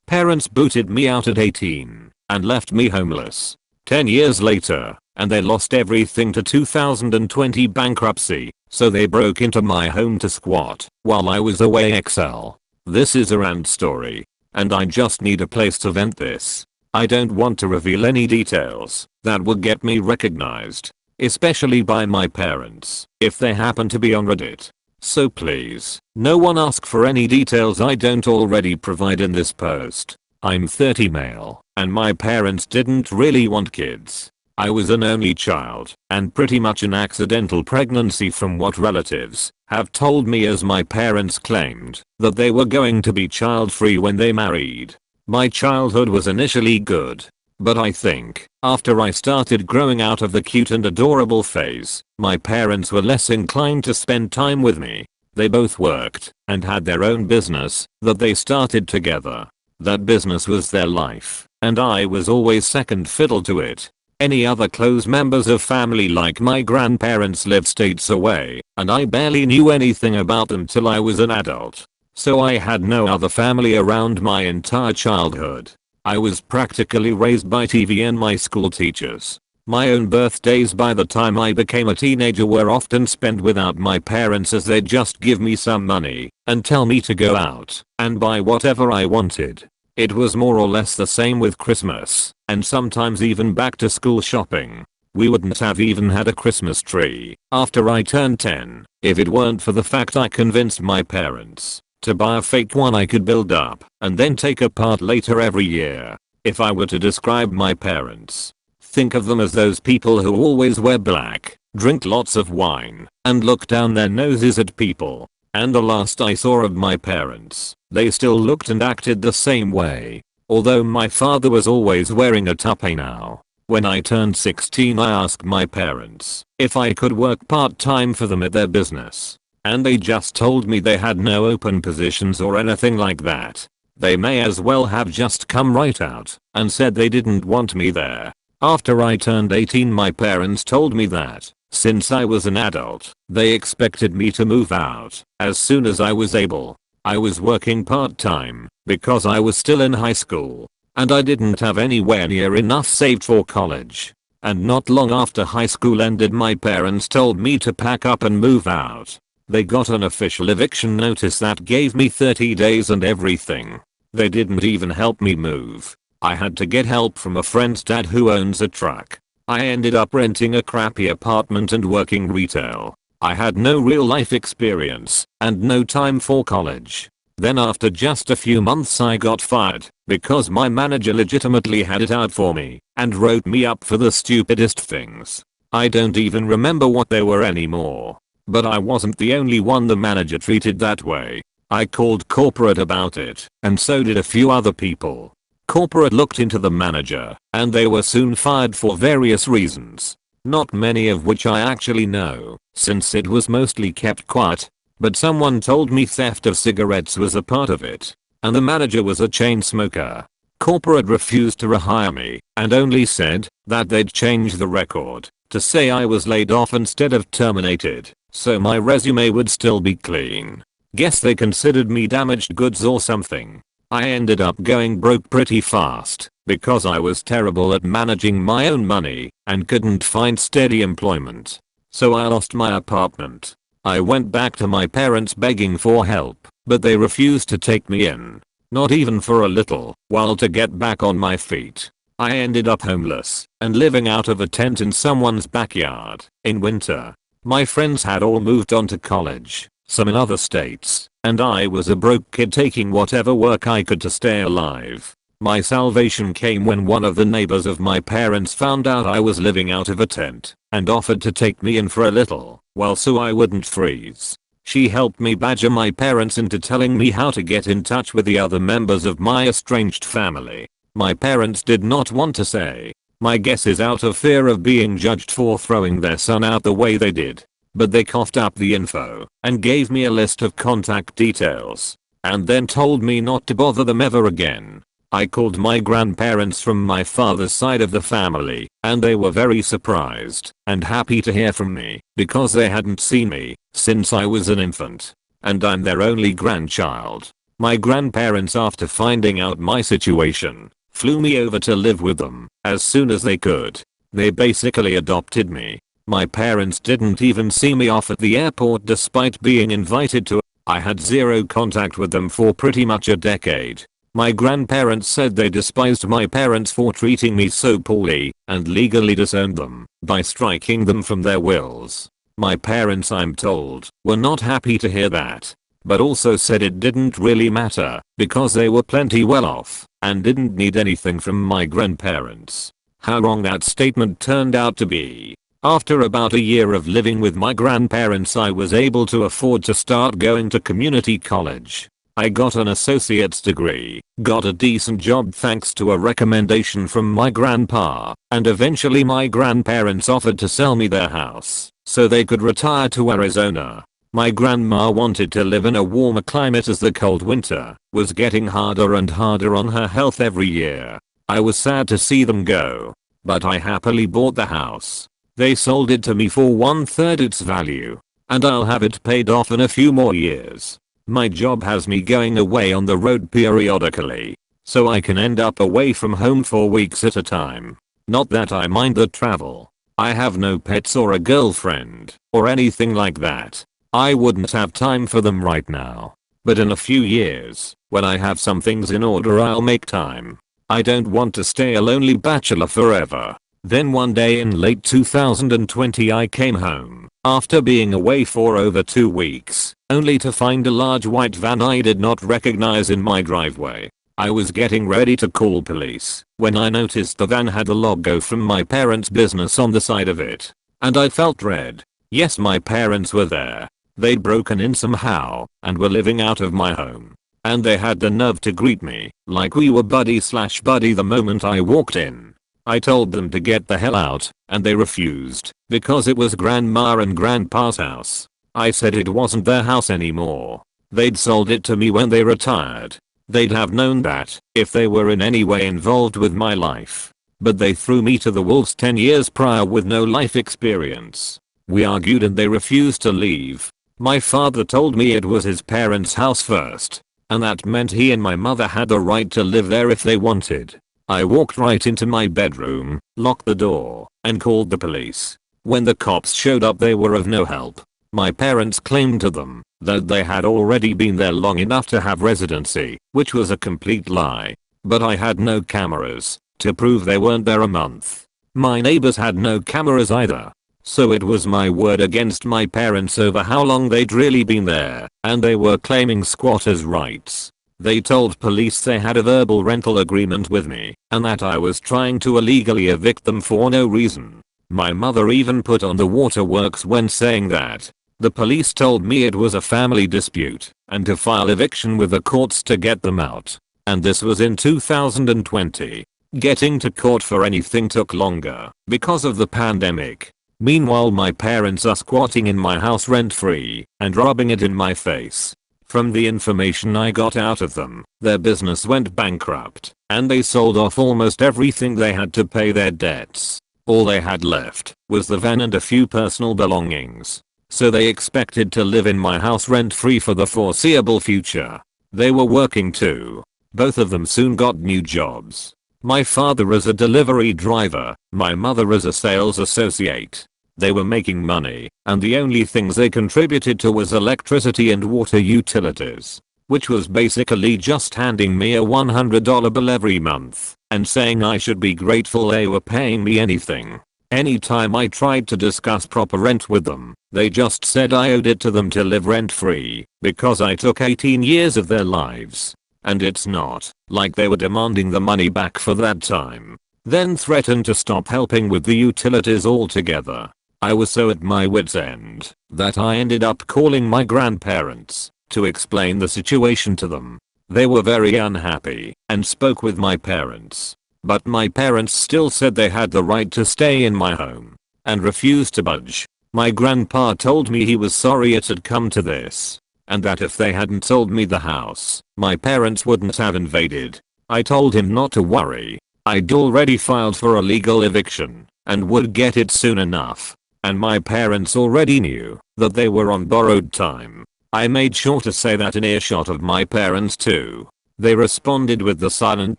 Parents booted me out at 18 and left me homeless. 10 years later, and they lost everything to 2020 bankruptcy, so they broke into my home to squat while I was away XL. This is a rant story, and I just need a place to vent this. I don't want to reveal any details that will get me recognized, especially by my parents, if they happen to be on Reddit. So please, no one ask for any details I don't already provide in this post. I'm 30 male, and my parents didn't really want kids. I was an only child, and pretty much an accidental pregnancy from what relatives have told me, as my parents claimed that they were going to be child-free when they married. My childhood was initially good, but I think after I started growing out of the cute and adorable phase, my parents were less inclined to spend time with me. They both worked and had their own business that they started together. That business was their life, and I was always second fiddle to it. Any other close members of family like my grandparents lived states away, and I barely knew anything about them till I was an adult. So I had no other family around my entire childhood. I was practically raised by TV and my school teachers. My own birthdays by the time I became a teenager were often spent without my parents, as they'd just give me some money and tell me to go out and buy whatever I wanted. It was more or less the same with Christmas, and sometimes even back to school shopping. We wouldn't have even had a Christmas tree after I turned 10 if it weren't for the fact I convinced my parents to buy a fake one I could build up and then take apart later every year. If I were to describe my parents, think of them as those people who always wear black, drink lots of wine, and look down their noses at people. And the last I saw of my parents, they still looked and acted the same way. Although my father was always wearing a toupee now. When I turned 16, I asked my parents if I could work part-time for them at their business. And they just told me they had no open positions or anything like that. They may as well have just come right out and said they didn't want me there. After I turned 18, my parents told me that since I was an adult, they expected me to move out as soon as I was able. I was working part-time because I was still in high school, and I didn't have anywhere near enough saved for college. And not long after high school ended, my parents told me to pack up and move out. They got an official eviction notice that gave me 30 days and everything. They didn't even help me move. I had to get help from a friend's dad who owns a truck. I ended up renting a crappy apartment and working retail. I had no real life experience and no time for college. Then after just a few months I got fired because my manager legitimately had it out for me and wrote me up for the stupidest things. I don't even remember what they were anymore. But I wasn't the only one the manager treated that way. I called corporate about it, and so did a few other people. Corporate looked into the manager, and they were soon fired for various reasons. Not many of which I actually know, since it was mostly kept quiet. But someone told me theft of cigarettes was a part of it, and the manager was a chain smoker. Corporate refused to rehire me, and only said that they'd change the record to say I was laid off instead of terminated, so my resume would still be clean. Guess they considered me damaged goods or something. I ended up going broke pretty fast because I was terrible at managing my own money and couldn't find steady employment. So I lost my apartment. I went back to my parents begging for help, but they refused to take me in. Not even for a little while to get back on my feet. I ended up homeless and living out of a tent in someone's backyard in winter. My friends had all moved on to college, some in other states, and I was a broke kid taking whatever work I could to stay alive. My salvation came when one of the neighbors of my parents found out I was living out of a tent and offered to take me in for a little while so I wouldn't freeze. She helped me badger my parents into telling me how to get in touch with the other members of my estranged family. My parents did not want to say. My guess is out of fear of being judged for throwing their son out the way they did. But they coughed up the info and gave me a list of contact details, and then told me not to bother them ever again. I called my grandparents from my father's side of the family, and they were very surprised and happy to hear from me because they hadn't seen me since I was an infant. And I'm their only grandchild. My grandparents, after finding out my situation, flew me over to live with them as soon as they could. They basically adopted me. My parents didn't even see me off at the airport despite being invited to. I had zero contact with them for pretty much a decade. My grandparents said they despised my parents for treating me so poorly and legally disowned them by striking them from their wills. My parents, I'm told, were not happy to hear that, but also said it didn't really matter because they were plenty well off and didn't need anything from my grandparents. How wrong that statement turned out to be. After about a year of living with my grandparents, I was able to afford to start going to community college. I got an associate's degree, got a decent job thanks to a recommendation from my grandpa, and eventually my grandparents offered to sell me their house so they could retire to Arizona. My grandma wanted to live in a warmer climate as the cold winter was getting harder and harder on her health every year. I was sad to see them go, but I happily bought the house. They sold it to me for 1/3 its value, and I'll have it paid off in a few more years. My job has me going away on the road periodically, so I can end up away from home for weeks at a time. Not that I mind the travel. I have no pets or a girlfriend or anything like that. I wouldn't have time for them right now. But in a few years, when I have some things in order, I'll make time. I don't want to stay a lonely bachelor forever. Then one day in late 2020 I came home after being away for over 2 weeks, only to find a large white van I did not recognize in my driveway. I was getting ready to call police when I noticed the van had the logo from my parents' business on the side of it. And I felt dread. Yes, my parents were there. They'd broken in somehow and were living out of my home. And they had the nerve to greet me like we were buddy the moment I walked in. I told them to get the hell out, and they refused because it was grandma and grandpa's house. I said it wasn't their house anymore. They'd sold it to me when they retired. They'd have known that if they were in any way involved with my life. But they threw me to the wolves 10 years prior with no life experience. We argued and they refused to leave. My father told me it was his parents' house first, and that meant he and my mother had the right to live there if they wanted. I walked right into my bedroom, locked the door, and called the police. When the cops showed up, they were of no help. My parents claimed to them that they had already been there long enough to have residency, which was a complete lie. But I had no cameras to prove they weren't there a month. My neighbors had no cameras either. So it was my word against my parents over how long they'd really been there, and they were claiming squatters' rights. They told police they had a verbal rental agreement with me and that I was trying to illegally evict them for no reason. My mother even put on the waterworks when saying that. The police told me it was a family dispute and to file eviction with the courts to get them out. And this was in 2020. Getting to court for anything took longer because of the pandemic. Meanwhile, my parents are squatting in my house rent-free and rubbing it in my face. From the information I got out of them, their business went bankrupt, and they sold off almost everything they had to pay their debts. All they had left was the van and a few personal belongings. So they expected to live in my house rent-free for the foreseeable future. They were working too. Both of them soon got new jobs. My father as a delivery driver, my mother as a sales associate. They were making money, and the only things they contributed to was electricity and water utilities, which was basically just handing me a $100 bill every month and saying I should be grateful they were paying me anything. Anytime I tried to discuss proper rent with them, they just said I owed it to them to live rent-free because I took 18 years of their lives. And it's not like they were demanding the money back for that time. Then threatened to stop helping with the utilities altogether. I was so at my wit's end that I ended up calling my grandparents to explain the situation to them. They were very unhappy and spoke with my parents. But my parents still said they had the right to stay in my home and refused to budge. My grandpa told me he was sorry it had come to this, and that if they hadn't sold me the house, my parents wouldn't have invaded. I told him not to worry. I'd already filed for a legal eviction and would get it soon enough. And my parents already knew that they were on borrowed time. I made sure to say that in earshot of my parents too. They responded with the silent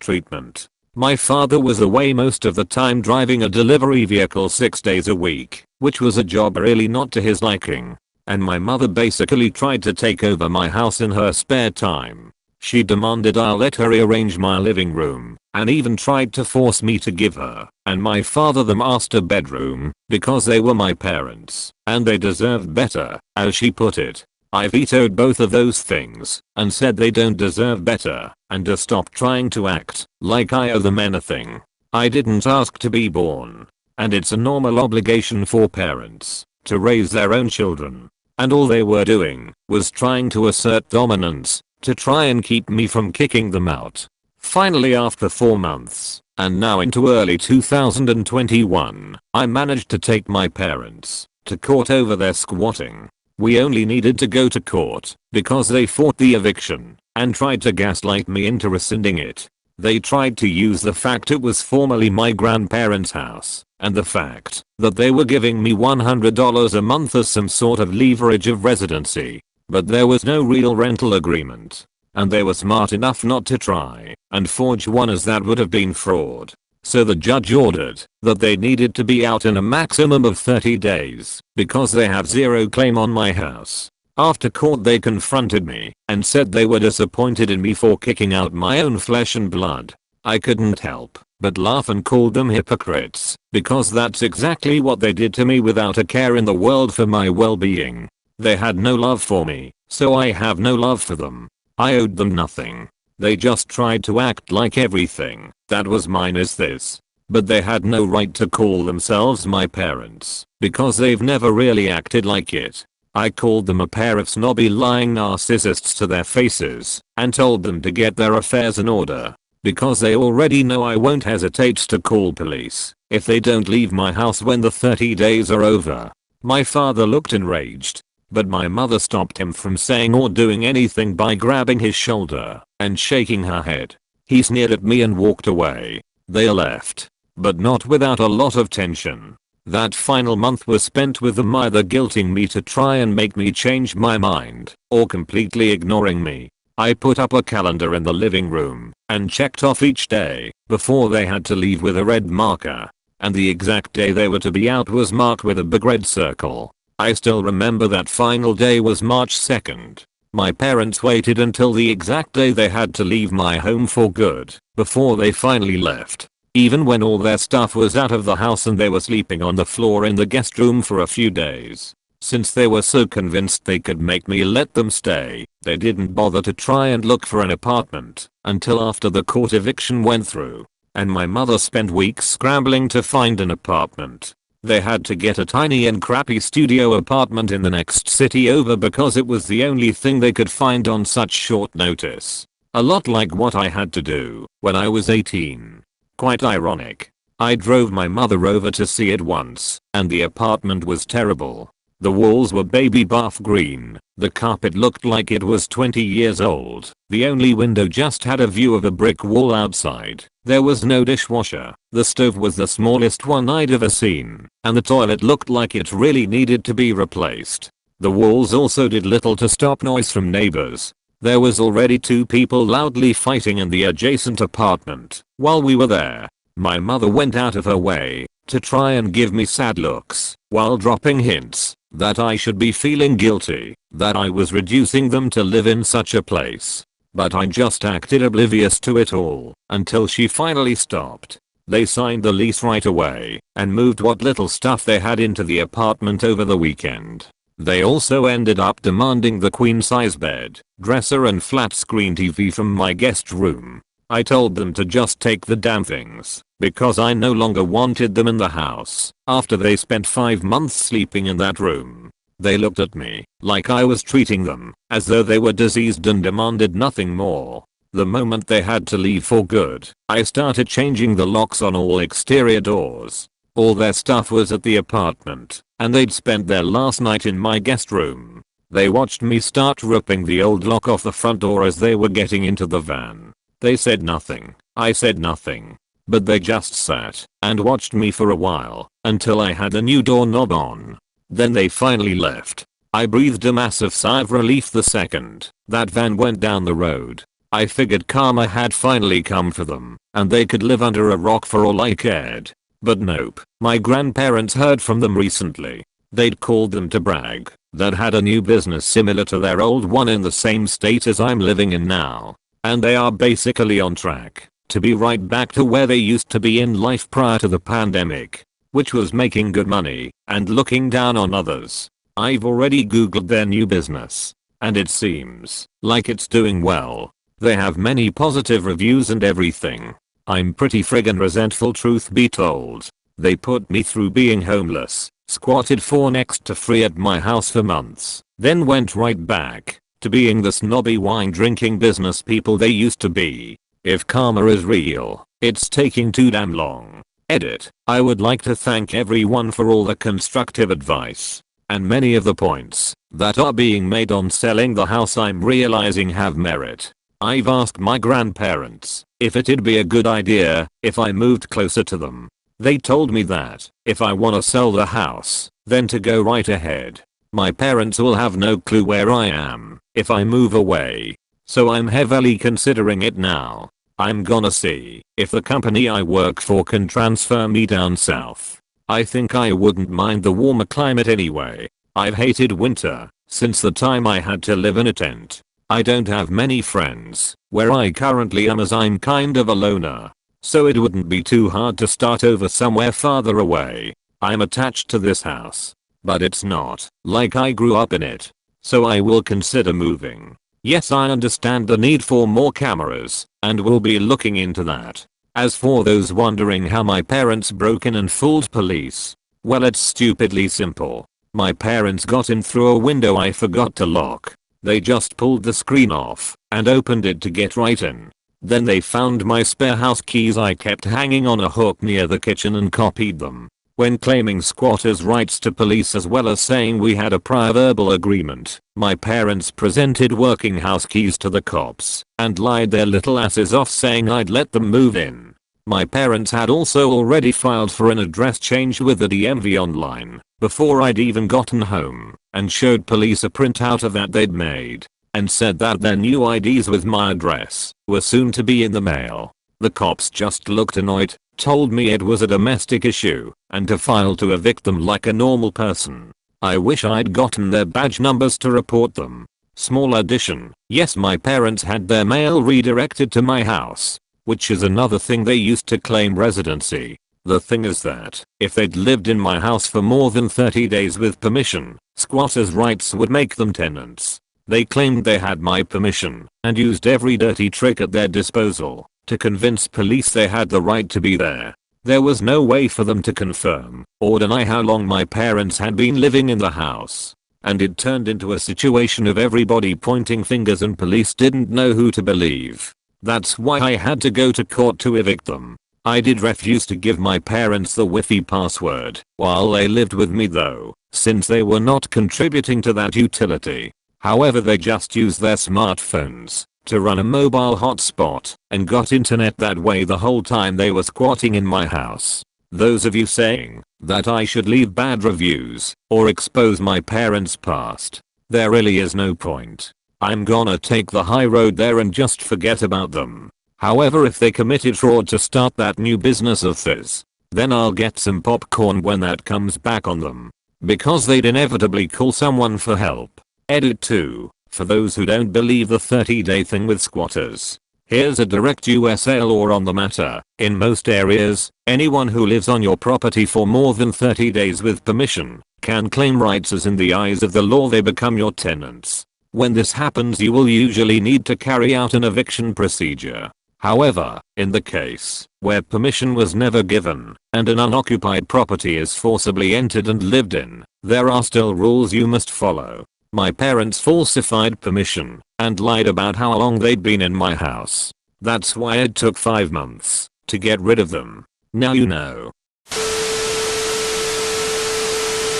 treatment. My father was away most of the time driving a delivery vehicle 6 days a week, which was a job really not to his liking. And my mother basically tried to take over my house in her spare time. She demanded I let her rearrange my living room, and even tried to force me to give her and my father the master bedroom, because they were my parents, and they deserved better, as she put it. I vetoed both of those things, and said they don't deserve better, and to stop trying to act like I owe them anything. I didn't ask to be born, and it's a normal obligation for parents to raise their own children. And all they were doing was trying to assert dominance, to try and keep me from kicking them out. Finally, after 4 months, and now into early 2021, I managed to take my parents to court over their squatting. We only needed to go to court because they fought the eviction and tried to gaslight me into rescinding it. They tried to use the fact it was formerly my grandparents' house and the fact that they were giving me $100 a month as some sort of leverage of residency. But there was no real rental agreement. And they were smart enough not to try and forge one, as that would have been fraud. So the judge ordered that they needed to be out in a maximum of 30 days because they have zero claim on my house. After court they confronted me and said they were disappointed in me for kicking out my own flesh and blood. I couldn't help but laugh and called them hypocrites, because that's exactly what they did to me without a care in the world for my well-being. They had no love for me, so I have no love for them. I owed them nothing. They just tried to act like everything that was mine is this. But they had no right to call themselves my parents, because they've never really acted like it. I called them a pair of snobby lying narcissists to their faces and told them to get their affairs in order, because they already know I won't hesitate to call police if they don't leave my house when the 30 days are over. My father looked enraged, but my mother stopped him from saying or doing anything by grabbing his shoulder and shaking her head. He sneered at me and walked away. They left, but not without a lot of tension. That final month was spent with them either guilting me to try and make me change my mind, or completely ignoring me. I put up a calendar in the living room and checked off each day before they had to leave with a red marker, and the exact day they were to be out was marked with a big red circle. I still remember that final day was March 2nd. My parents waited until the exact day they had to leave my home for good before they finally left, even when all their stuff was out of the house and they were sleeping on the floor in the guest room for a few days. Since they were so convinced they could make me let them stay, they didn't bother to try and look for an apartment until after the court eviction went through, and my mother spent weeks scrambling to find an apartment. They had to get a tiny and crappy studio apartment in the next city over because it was the only thing they could find on such short notice. A lot like what I had to do when I was 18. Quite ironic. I drove my mother over to see it once, and the apartment was terrible. The walls were baby bath green, the carpet looked like it was 20 years old, the only window just had a view of a brick wall outside, there was no dishwasher, the stove was the smallest one I'd ever seen, and the toilet looked like it really needed to be replaced. The walls also did little to stop noise from neighbors. There was already 2 people loudly fighting in the adjacent apartment. While we were there, my mother went out of her way to try and give me sad looks while dropping hints that I should be feeling guilty that I was reducing them to live in such a place. But I just acted oblivious to it all until she finally stopped. They signed the lease right away and moved what little stuff they had into the apartment over the weekend. They also ended up demanding the queen size bed, dresser and flat screen TV from my guest room. I told them to just take the damn things because I no longer wanted them in the house after they spent 5 months sleeping in that room. They looked at me like I was treating them as though they were diseased and demanded nothing more. The moment they had to leave for good, I started changing the locks on all exterior doors. All their stuff was at the apartment, and they'd spent their last night in my guest room. They watched me start ripping the old lock off the front door as they were getting into the van. They said nothing, I said nothing, but they just sat and watched me for a while until I had a new doorknob on. Then they finally left. I breathed a massive sigh of relief the second that van went down the road. I figured karma had finally come for them, and they could live under a rock for all I cared. But nope, my grandparents heard from them recently. They'd called them to brag that had a new business similar to their old one in the same state as I'm living in now. And they are basically on track to be right back to where they used to be in life prior to the pandemic, which was making good money and looking down on others. I've already googled their new business, and it seems like it's doing well. They have many positive reviews and everything. I'm pretty friggin' resentful, truth be told. They put me through being homeless, squatted for next to free at my house for months, then went right back to being the snobby wine drinking business people they used to be. If karma is real, it's taking too damn long. Edit. I would like to thank everyone for all the constructive advice, and many of the points that are being made on selling the house I'm realizing have merit. I've asked my grandparents if it'd be a good idea if I moved closer to them. They told me that if I wanna sell the house, then to go right ahead. My parents will have no clue where I am if I move away, so I'm heavily considering it now. I'm gonna see if the company I work for can transfer me down south. I think I wouldn't mind the warmer climate anyway. I've hated winter since the time I had to live in a tent. I don't have many friends where I currently am, as I'm kind of a loner, so it wouldn't be too hard to start over somewhere farther away. I'm attached to this house, but it's not like I grew up in it, so I will consider moving. Yes, I understand the need for more cameras, and will be looking into that. As for those wondering how my parents broke in and fooled police, well, it's stupidly simple. My parents got in through a window I forgot to lock. They just pulled the screen off and opened it to get right in. Then they found my spare house keys I kept hanging on a hook near the kitchen and copied them. When claiming squatters' rights to police as well as saying we had a prior verbal agreement, my parents presented working house keys to the cops and lied their little asses off saying I'd let them move in. My parents had also already filed for an address change with the DMV online before I'd even gotten home, and showed police a printout of that they'd made, and said that their new IDs with my address were soon to be in the mail. The cops just looked annoyed, told me it was a domestic issue, and to file to evict them like a normal person. I wish I'd gotten their badge numbers to report them. Small addition, yes, my parents had their mail redirected to my house, which is another thing they used to claim residency. The thing is that if they'd lived in my house for more than 30 days with permission, squatters' rights would make them tenants. They claimed they had my permission and used every dirty trick at their disposal to convince police they had the right to be there. There was no way for them to confirm or deny how long my parents had been living in the house. And it turned into a situation of everybody pointing fingers and police didn't know who to believe. That's why I had to go to court to evict them. I did refuse to give my parents the Wi-Fi password while they lived with me though, since they were not contributing to that utility. However, they just used their smartphones to run a mobile hotspot and got internet that way the whole time they were squatting in my house. Those of you saying that I should leave bad reviews or expose my parents' past, there really is no point. I'm gonna take the high road there and just forget about them. However, if they committed fraud to start that new business of theirs, then I'll get some popcorn when that comes back on them, because they'd inevitably call someone for help. Edit 2. For those who don't believe the 30-day thing with squatters, here's a direct USA law on the matter. In most areas, anyone who lives on your property for more than 30 days with permission can claim rights, as in the eyes of the law they become your tenants. When this happens, you will usually need to carry out an eviction procedure. However, in the case where permission was never given and an unoccupied property is forcibly entered and lived in, there are still rules you must follow. My parents falsified permission and lied about how long they'd been in my house. That's why it took 5 months to get rid of them. Now you know.